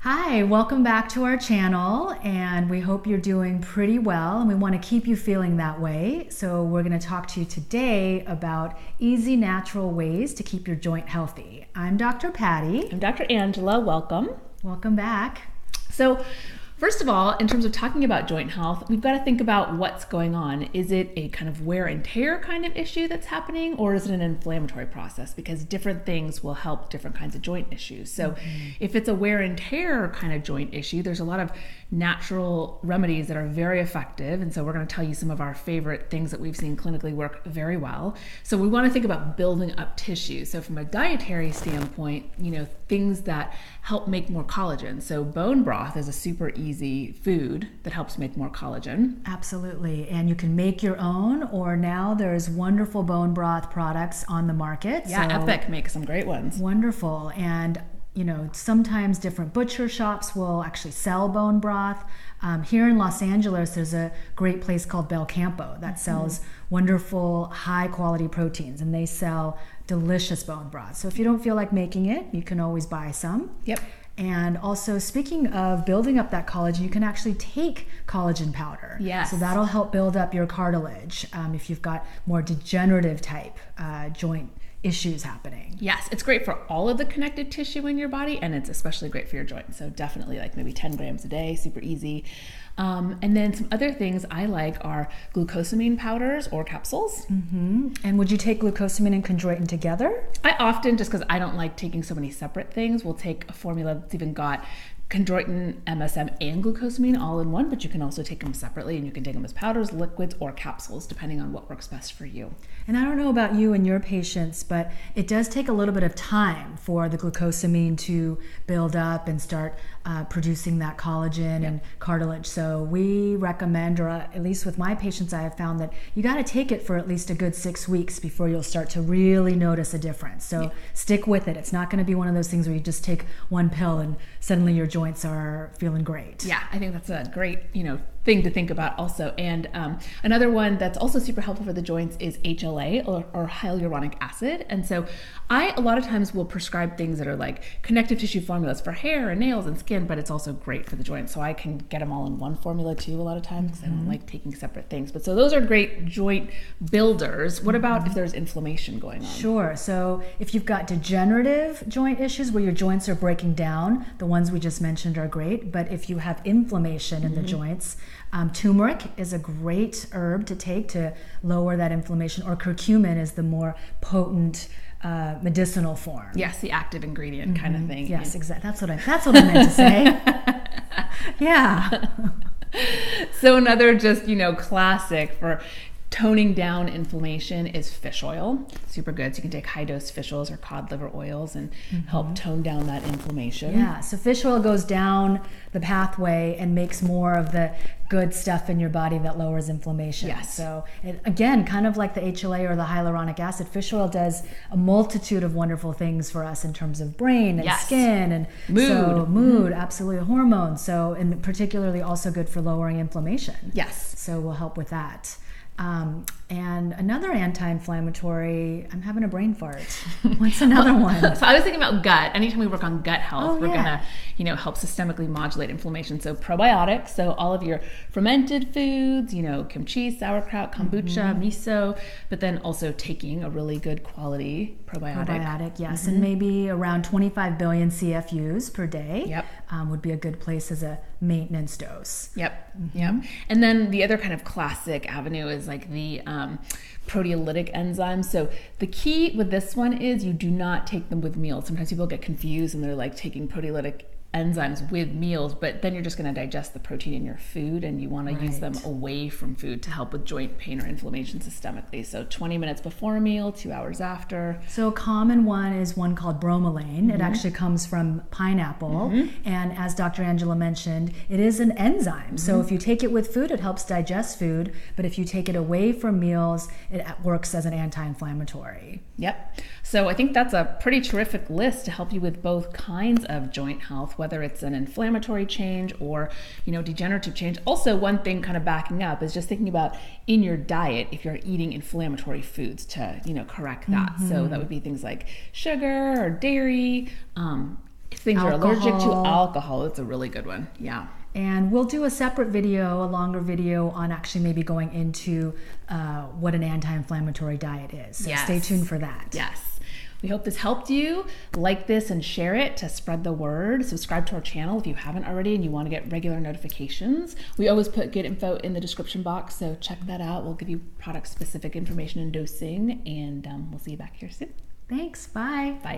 Hi, welcome back to our channel, and we hope you're doing pretty well, and we want to keep you feeling that way. So we're going to talk to you today about easy, natural ways to keep your joint healthy. I'm Dr. Patty. I'm Dr. Angela. Welcome. Welcome back. So first of all, in terms of talking about joint health, we've got to think about what's going on. Is it a kind of wear and tear kind of issue that's happening, or is it an inflammatory process? Because different things will help different kinds of joint issues. So if it's a wear and tear kind of joint issue, there's a lot of natural remedies that are very effective. And so we're going to tell you some of our favorite things that we've seen clinically work very well. So we want to think about building up tissue. So from a dietary standpoint, things that help make more collagen. So bone broth is a super easy food that helps make more collagen. Absolutely. And you can make your own, or now there's wonderful bone broth products on the market. Yeah, so Epic makes some great ones. Wonderful. And sometimes different butcher shops will actually sell bone broth. Here in Los Angeles, there's a great place called Bel Campo that sells wonderful high quality proteins, and they sell delicious bone broth. So if you don't feel like making it, you can always buy some. Yep. And also, speaking of building up that collagen, you can actually take collagen powder. Yes. So that'll help build up your cartilage if you've got more degenerative type joint issues happening. Yes, it's great for all of the connective tissue in your body, and it's especially great for your joints. So definitely like maybe 10 grams a day, super easy. And then some other things I like are glucosamine powders or capsules. And would you take glucosamine and chondroitin together? I often, just because I don't like taking so many separate things, will take a formula that's even got chondroitin, MSM, and glucosamine all in one, but you can also take them separately, and you can take them as powders, liquids, or capsules, depending on what works best for you. And I don't know about you and your patients, but it does take a little bit of time for the glucosamine to build up and start producing that collagen and cartilage. So we recommend, or at least with my patients, I have found that you got to take it for at least a good 6 weeks before you'll start to really notice a difference. So stick with it. It's not going to be one of those things where you just take one pill and suddenly your joints are feeling great. Yeah, I think that's a great, thing to think about also. And another one that's also super helpful for the joints is HLA or Hyaluronic Acid. And so I, a lot of times, will prescribe things that are like connective tissue formulas for hair and nails and skin, but it's also great for the joints. So I can get them all in one formula too a lot of times, because I don't like taking separate things. But so those are great joint builders. What about if there's inflammation going on? Sure. So if you've got degenerative joint issues where your joints are breaking down, the ones we just mentioned are great. But if you have inflammation in the joints, turmeric is a great herb to take to lower that inflammation, or curcumin is the more potent medicinal form. Yes, the active ingredient kind of thing. Yes, exactly. That's what I meant to say. Yeah. So another just, classic for toning down inflammation is fish oil. Super good. So you can take high dose fish oils or cod liver oils and help tone down that inflammation. Yeah, so fish oil goes down the pathway and makes more of the good stuff in your body that lowers inflammation. Yes. So again, kind of like the HLA or the hyaluronic acid, fish oil does a multitude of wonderful things for us in terms of brain and skin and mood. So mood, absolutely, hormones. So, and particularly also good for lowering inflammation. Yes. So we'll help with that. And another anti-inflammatory, I'm having a brain fart. What's another one? So I was thinking about gut. Anytime we work on gut health, we're gonna, help systemically modulate inflammation. So probiotics, so all of your fermented foods, kimchi, sauerkraut, kombucha, miso, but then also taking a really good quality probiotic. Yes, and maybe around 25 billion CFUs per day. Yep. Would be a good place as a maintenance dose. Yep. And then the other kind of classic avenue is like the proteolytic enzymes. So the key with this one is you do not take them with meals. Sometimes people get confused and they're like taking proteolytic enzymes with meals, but then you're just going to digest the protein in your food, and you want to use them away from food to help with joint pain or inflammation systemically. So 20 minutes before a meal, 2 hours after. So a common one is one called bromelain. It actually comes from pineapple, and as Dr. Angela mentioned, it is an enzyme. So if you take it with food, it helps digest food, but if you take it away from meals, it works as an anti-inflammatory. Yep. So I think that's a pretty terrific list to help you with both kinds of joint health, whether it's an inflammatory change or, degenerative change. Also, one thing kind of backing up is just thinking about in your diet, if you're eating inflammatory foods to, correct that. So that would be things like sugar or dairy, If things are allergic to alcohol, it's a really good one. Yeah. And we'll do a separate video, a longer video on actually maybe going into what an anti-inflammatory diet is. So stay tuned for that. Yes. We hope this helped you. Like this and share it to spread the word. Subscribe to our channel if you haven't already and you want to get regular notifications. We always put good info in the description box, so check that out. We'll give you product-specific information and dosing, and we'll see you back here soon. Thanks. Bye. Bye.